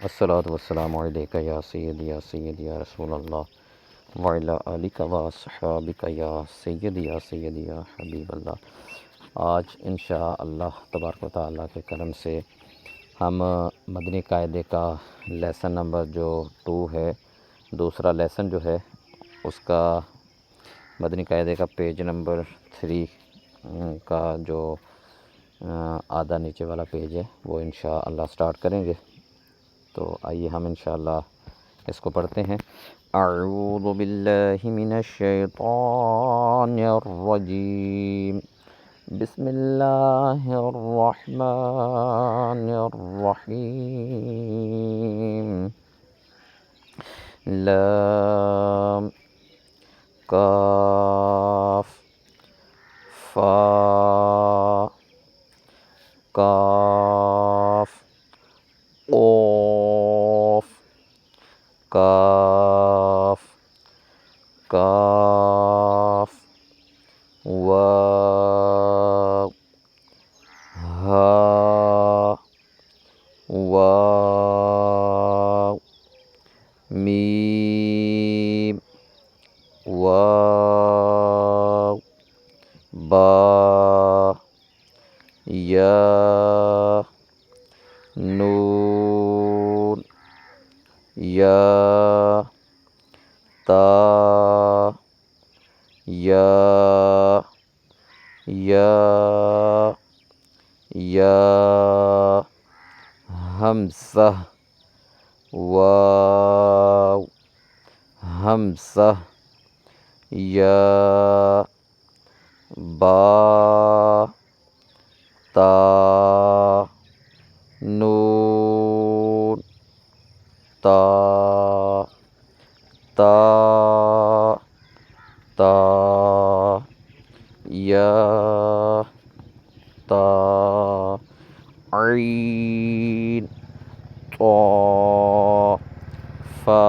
الصلاۃ والسلام علیک یا سیدی یا رسول اللہ وعلی آلک و اصحابک یا سیدی یا حبیب اللہ۔ آج انشاء اللہ تبارک و تعالیٰ کے کرم سے ہم مدنی قاعدے کا لیسن نمبر جو 2 ہے، دوسرا لیسن جو ہے اس کا مدنی قاعدے کا پیج نمبر 3 کا جو آدھا نیچے والا پیج ہے وہ انشاء اللہ سٹارٹ کریں گے۔ تو آئیے ہم انشاءاللہ اس کو پڑھتے ہیں۔ اعوذ باللہ من الشیطان الرجیم، بسم اللہ الرحمن الرحیم۔ لام کاف فا کاف قاف کاف کاف واو ہا واو میم واو با یا نون یا تا یا ہمزہ واو ہمزہ یا با تا نون تا تا تا یا تا عین طا فا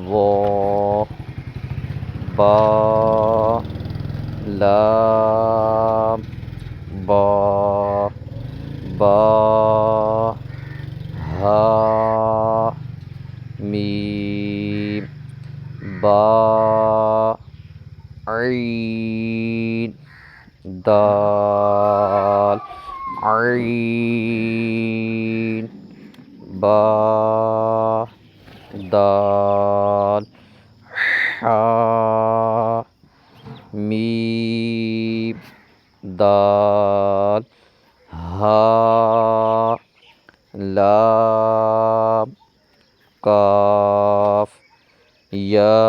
ظا با لام با با ہا میم با عین دال عین با دال حا میم دال ہا لام کاف یا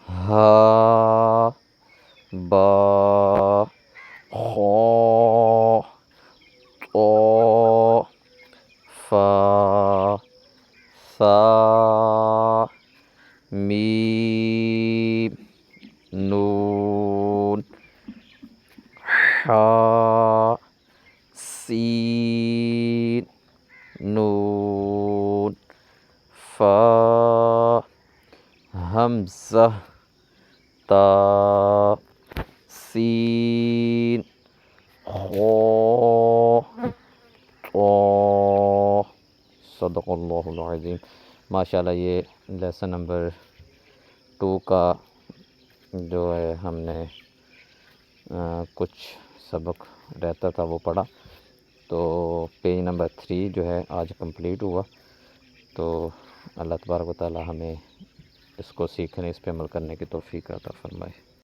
ہا با خا طا فا ثا میم نون حا سین نون فا حمزہ تا سین خا طا۔ صدق اللہ العظیم۔ ماشاءاللہ یہ لیسن نمبر 2 کا جو ہے ہم نے کچھ سبق رہتا تھا وہ پڑھا، تو پیج نمبر 3 جو ہے آج کمپلیٹ ہوا۔ تو اللہ تبارک و تعالی ہمیں اس کو سیکھنے، اس پہ عمل کرنے کی توفیق عطا فرمائے۔